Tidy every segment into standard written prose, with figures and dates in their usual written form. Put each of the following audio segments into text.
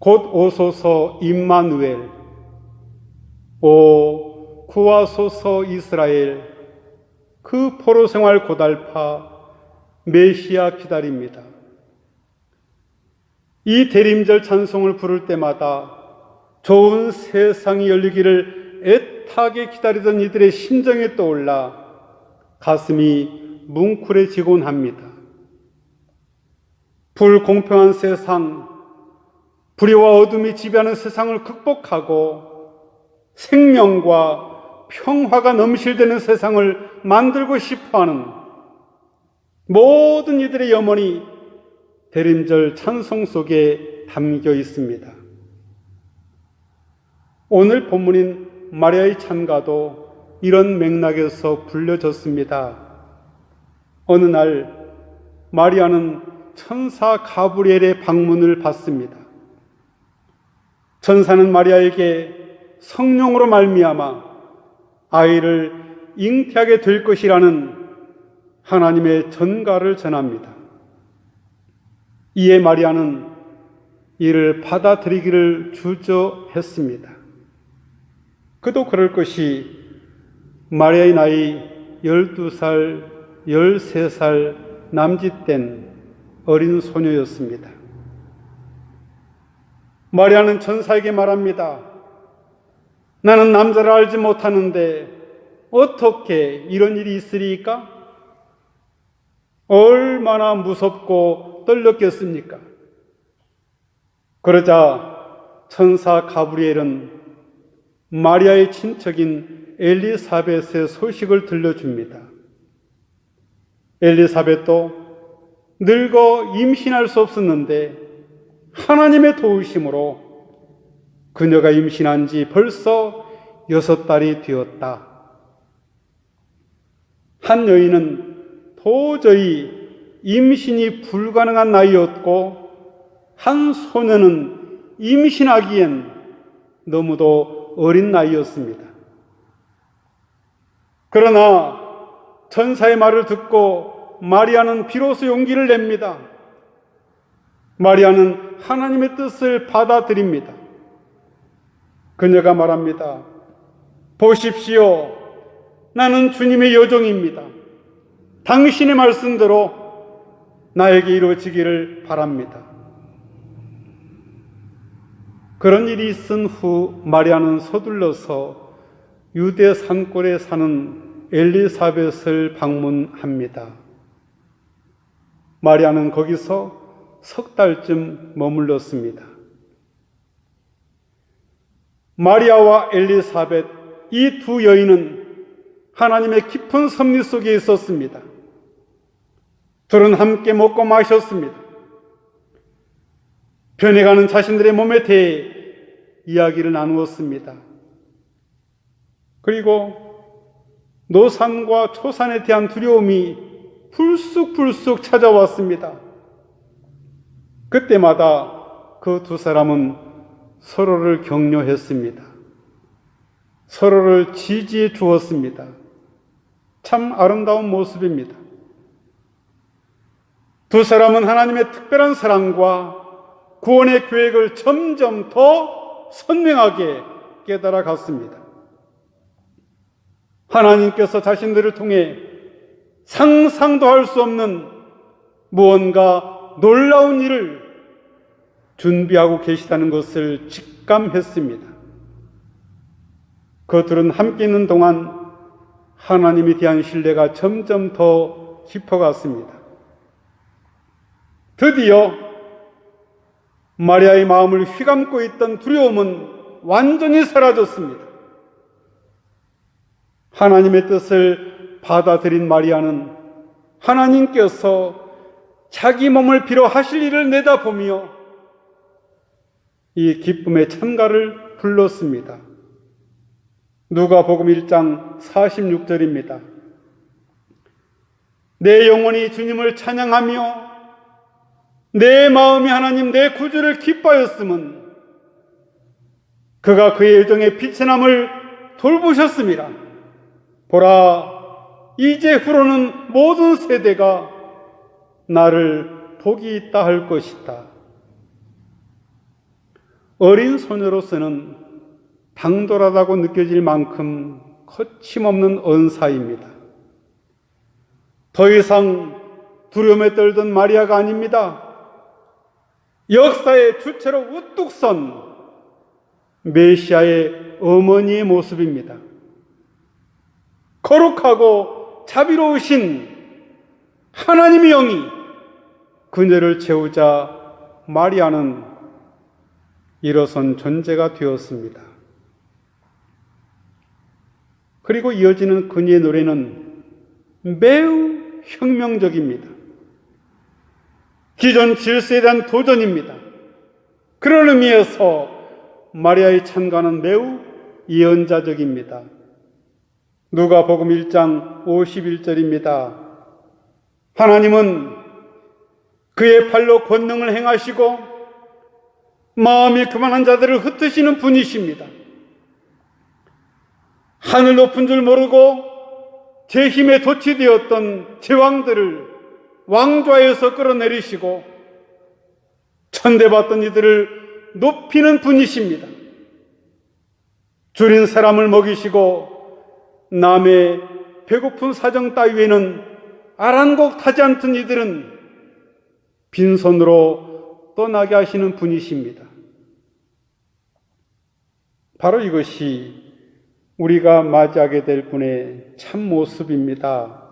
곧 오소서 임마누엘, 오 구하소서 이스라엘, 그 포로생활 고달파 메시아 기다립니다. 이 대림절 찬송을 부를 때마다 좋은 세상이 열리기를 애타게 기다리던 이들의 심정이 떠올라 가슴이 뭉클해지곤 합니다. 불공평한 세상, 불의와 어둠이 지배하는 세상을 극복하고 생명과 평화가 넘실대는 세상을 만들고 싶어하는 모든 이들의 염원이 대림절 찬송 속에 담겨 있습니다. 오늘 본문인 마리아의 찬가도 이런 맥락에서 불려졌습니다. 어느 날 마리아는 천사 가브리엘의 방문을 받습니다. 천사는 마리아에게 성령으로 말미암아 아이를 잉태하게 될 것이라는 하나님의 전가를 전합니다. 이에 마리아는 이를 받아들이기를 주저했습니다. 그도 그럴 것이 마리아의 나이 12살, 13살 남짓된 어린 소녀였습니다. 마리아는 천사에게 말합니다. 나는 남자를 알지 못하는데 어떻게 이런 일이 있으리까? 얼마나 무섭고 떨렸겠습니까? 그러자 천사 가브리엘은 마리아의 친척인 엘리사벳의 소식을 들려줍니다. 엘리사벳도 늙어 임신할 수 없었는데 하나님의 도우심으로 그녀가 임신한 지 벌써 6달이 되었다. 한 여인은 도저히 임신이 불가능한 나이였고 한 소녀는 임신하기엔 너무도 어린 나이였습니다. 그러나 천사의 말을 듣고 마리아는 비로소 용기를 냅니다. 마리아는 하나님의 뜻을 받아들입니다. 그녀가 말합니다. 보십시오. 나는 주님의 여종입니다. 당신의 말씀대로 나에게 이루어지기를 바랍니다. 그런 일이 있은 후 마리아는 서둘러서 유대 산골에 사는 엘리사벳을 방문합니다. 마리아는 거기서 석 달쯤 머물렀습니다. 마리아와 엘리사벳, 이 두 여인은 하나님의 깊은 섭리 속에 있었습니다. 둘은 함께 먹고 마셨습니다. 변해가는 자신들의 몸에 대해 이야기를 나누었습니다. 그리고 노산과 초산에 대한 두려움이 불쑥불쑥 찾아왔습니다. 그때마다 그 두 사람은 서로를 격려했습니다. 서로를 지지해 주었습니다. 참 아름다운 모습입니다. 두 사람은 하나님의 특별한 사랑과 구원의 계획을 점점 더 선명하게 깨달아 갔습니다. 하나님께서 자신들을 통해 상상도 할 수 없는 무언가 놀라운 일을 준비하고 계시다는 것을 직감했습니다. 그들은 함께 있는 동안 하나님에 대한 신뢰가 점점 더 깊어갔습니다. 드디어 마리아의 마음을 휘감고 있던 두려움은 완전히 사라졌습니다. 하나님의 뜻을 받아들인 마리아는 하나님께서 자기 몸을 빌어 하실 일을 내다보며 이 기쁨의 찬가를 불렀습니다. 누가복음 1장 46절입니다. 내 영혼이 주님을 찬양하며 내 마음이 하나님 내 구주를 기뻐하였음은 그가 그의 여정의 빛의 남을 돌보셨습니다. 보라, 이제 후로는 모든 세대가 나를 복이 있다 할 것이다. 어린 소녀로서는 당돌하다고 느껴질 만큼 거침없는 언사입니다. 더 이상 두려움에 떨던 마리아가 아닙니다. 역사의 주체로 우뚝 선 메시아의 어머니의 모습입니다. 거룩하고 자비로우신 하나님의 영이 그녀를 채우자 마리아는 일어선 존재가 되었습니다. 그리고 이어지는 그녀의 노래는 매우 혁명적입니다. 기존 질서에 대한 도전입니다. 그런 의미에서 마리아의 찬가는 매우 예언자적입니다. 누가복음 1장 51절입니다. 하나님은 그의 팔로 권능을 행하시고 마음이 교만한 자들을 흩으시는 분이십니다. 하늘 높은 줄 모르고 제 힘에 도취되었던 제왕들을 왕좌에서 끌어내리시고 천대받던 이들을 높이는 분이십니다. 줄인 사람을 먹이시고 남의 배고픈 사정 따위에는 아랑곳하지 않던 이들은 빈손으로 떠나게 하시는 분이십니다. 바로 이것이 우리가 맞이하게 될 분의 참모습입니다.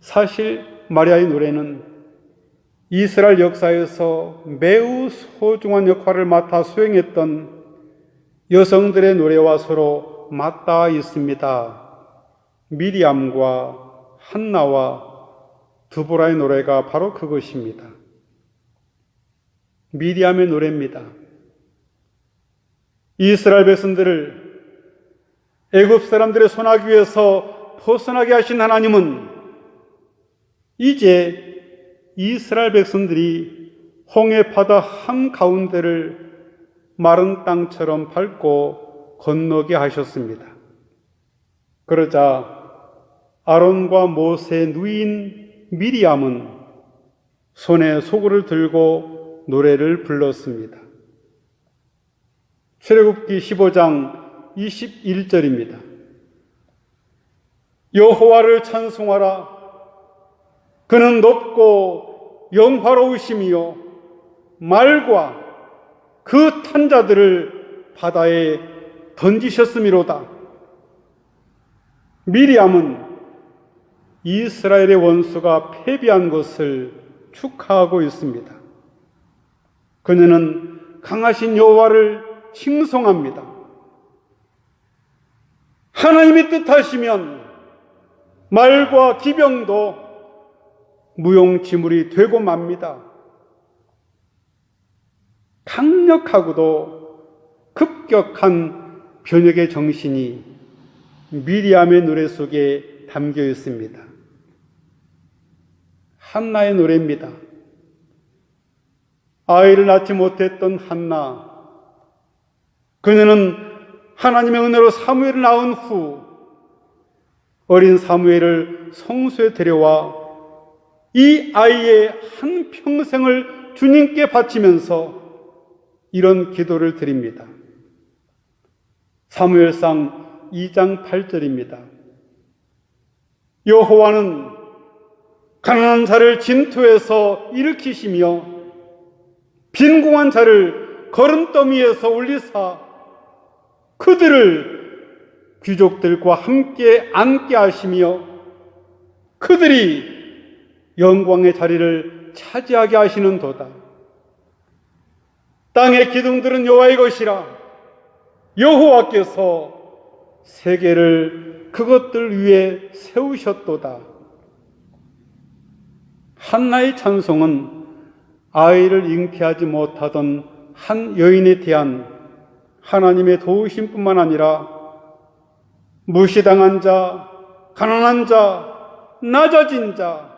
사실 마리아의 노래는 이스라엘 역사에서 매우 소중한 역할을 맡아 수행했던 여성들의 노래와 서로 맞닿아 있습니다. 미리암과 한나와 드보라의 노래가 바로 그것입니다. 미리암의 노래입니다. 이스라엘 백성들을 애굽 사람들의 손아귀에서 벗어나게 하신 하나님은 이제 이스라엘 백성들이 홍해 바다 한가운데를 마른 땅처럼 밟고 건너게 하셨습니다. 그러자 아론과 모세의 누이인 미리암은 손에 소구를 들고 노래를 불렀습니다. 출애굽기 15장 21절입니다. 여호와를 찬송하라. 그는 높고 영화로우심이요 말과 그 탄자들을 바다에 던지셨음이로다. 미리암은 이스라엘의 원수가 패배한 것을 축하하고 있습니다. 그녀는 강하신 여호와를 칭송합니다. 하나님이 뜻하시면 말과 기병도 무용지물이 되고 맙니다. 강력하고도 급격한 변혁의 정신이 미리암의 노래 속에 담겨 있습니다. 한나의 노래입니다. 아이를 낳지 못했던 한나. 그녀는 하나님의 은혜로 사무엘을 낳은 후 어린 사무엘을 성소에 데려와 이 아이의 한 평생을 주님께 바치면서 이런 기도를 드립니다. 사무엘상 2장 8절입니다. 여호와는 가난한 자를 진토에서 일으키시며 빈궁한 자를 거름더미에서 올리사 그들을 귀족들과 함께 앉게 하시며 그들이 영광의 자리를 차지하게 하시는도다. 땅의 기둥들은 여호와의 것이라. 여호와께서 세계를 그것들 위에 세우셨도다. 한나의 찬송은 아이를 잉태하지 못하던 한 여인에 대한 하나님의 도우심뿐만 아니라 무시당한 자, 가난한 자, 낮아진 자,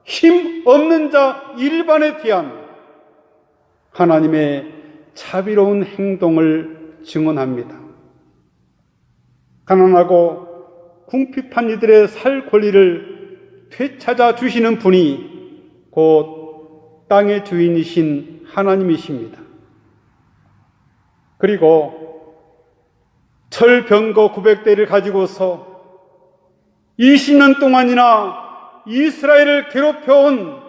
힘 없는 자 일반에 대한 하나님의 자비로운 행동을 증언합니다. 가난하고 궁핍한 이들의 살 권리를 되찾아 주시는 분이 곧 땅의 주인이신 하나님이십니다. 그리고 철병거 900대를 가지고서 20년 동안이나 이스라엘을 괴롭혀온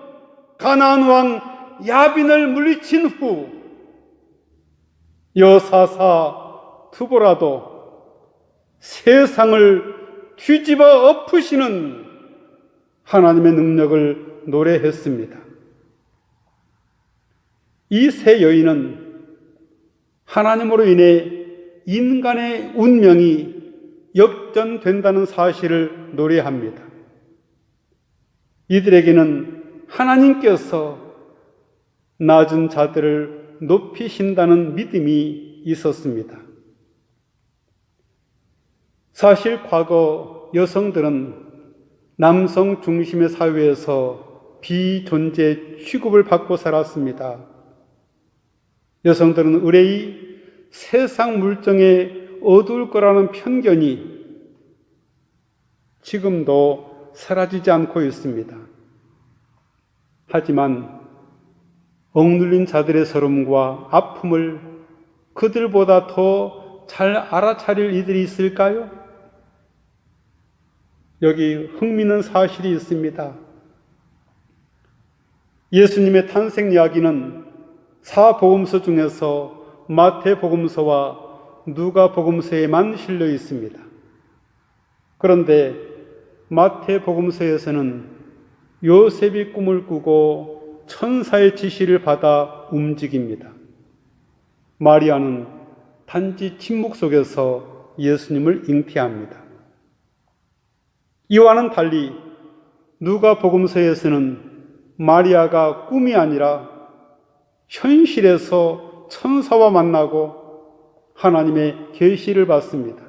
가나안 왕 야빈을 물리친 후 여사사 투보라도 세상을 뒤집어 엎으시는 하나님의 능력을 노래했습니다. 이 세 여인은 하나님으로 인해 인간의 운명이 역전된다는 사실을 노래합니다. 이들에게는 하나님께서 낮은 자들을 높이신다는 믿음이 있었습니다. 사실 과거 여성들은 남성 중심의 사회에서 비존재 취급을 받고 살았습니다. 여성들은 의뢰이 세상 물정에 어두울 거라는 편견이 지금도 사라지지 않고 있습니다. 하지만 억눌린 자들의 서름과 아픔을 그들보다 더 잘 알아차릴 이들이 있을까요? 여기 흥미있는 사실이 있습니다. 예수님의 탄생 이야기는 사복음서 중에서 마태복음서와 누가복음서에만 실려 있습니다. 그런데 마태복음서에서는 요셉이 꿈을 꾸고 천사의 지시를 받아 움직입니다. 마리아는 단지 침묵 속에서 예수님을 잉태합니다. 이와는 달리 누가복음서에서는 마리아가 꿈이 아니라 현실에서 천사와 만나고 하나님의 계시를 받습니다.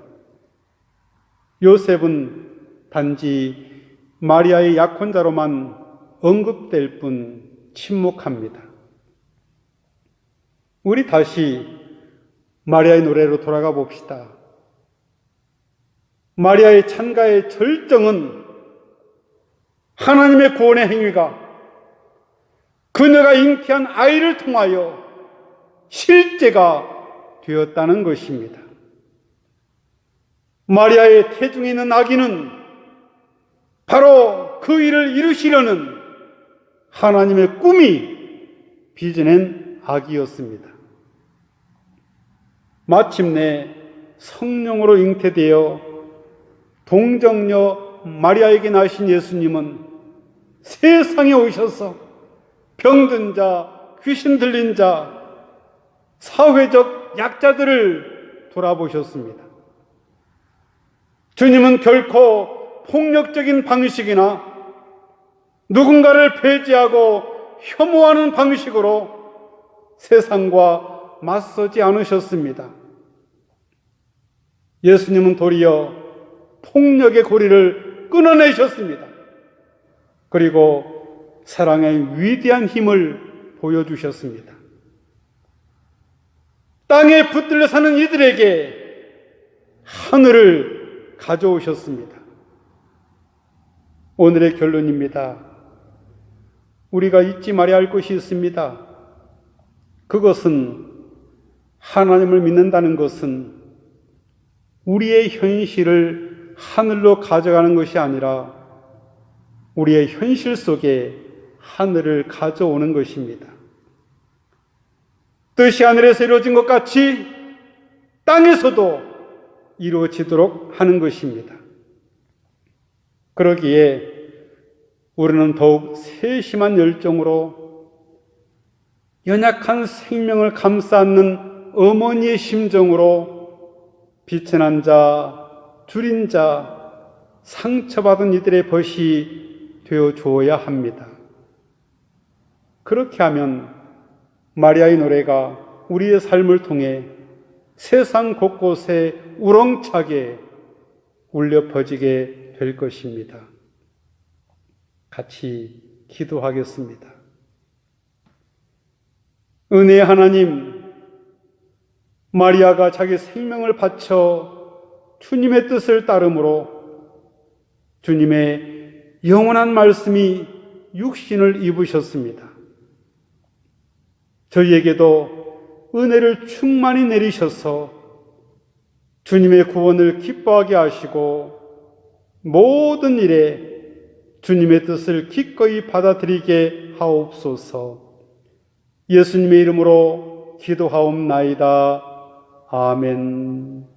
요셉은 단지 마리아의 약혼자로만 언급될 뿐 침묵합니다. 우리 다시 마리아의 노래로 돌아가 봅시다. 마리아의 찬가의 절정은 하나님의 구원의 행위가 그녀가 잉태한 아이를 통하여 실제가 되었다는 것입니다. 마리아의 태중에 있는 아기는 바로 그 일을 이루시려는 하나님의 꿈이 빚어낸 아기였습니다. 마침내 성령으로 잉태되어 동정녀 마리아에게 나신 예수님은 세상에 오셔서 병든 자, 귀신 들린 자, 사회적 약자들을 돌아보셨습니다. 주님은 결코 폭력적인 방식이나 누군가를 배제하고 혐오하는 방식으로 세상과 맞서지 않으셨습니다. 예수님은 도리어 폭력의 고리를 끊어내셨습니다. 그리고 사랑의 위대한 힘을 보여주셨습니다. 땅에 붙들려 사는 이들에게 하늘을 가져오셨습니다. 오늘의 결론입니다. 우리가 잊지 말아야 할 것이 있습니다. 그것은 하나님을 믿는다는 것은 우리의 현실을 하늘로 가져가는 것이 아니라 우리의 현실 속에 하늘을 가져오는 것입니다. 뜻이 하늘에서 이루어진 것 같이 땅에서도 이루어지도록 하는 것입니다. 그러기에 우리는 더욱 세심한 열정으로 연약한 생명을 감싸 안는 어머니의 심정으로 빛의 난 자, 줄인 자, 상처받은 이들의 벗이 되어 주어야 합니다. 그렇게 하면 마리아의 노래가 우리의 삶을 통해 세상 곳곳에 우렁차게 울려 퍼지게 될 것입니다. 같이 기도하겠습니다. 은혜의 하나님, 마리아가 자기 생명을 바쳐 주님의 뜻을 따름으로 주님의 영원한 말씀이 육신을 입으셨습니다. 저희에게도 은혜를 충만히 내리셔서 주님의 구원을 기뻐하게 하시고 모든 일에 주님의 뜻을 기꺼이 받아들이게 하옵소서. 예수님의 이름으로 기도하옵나이다. 아멘.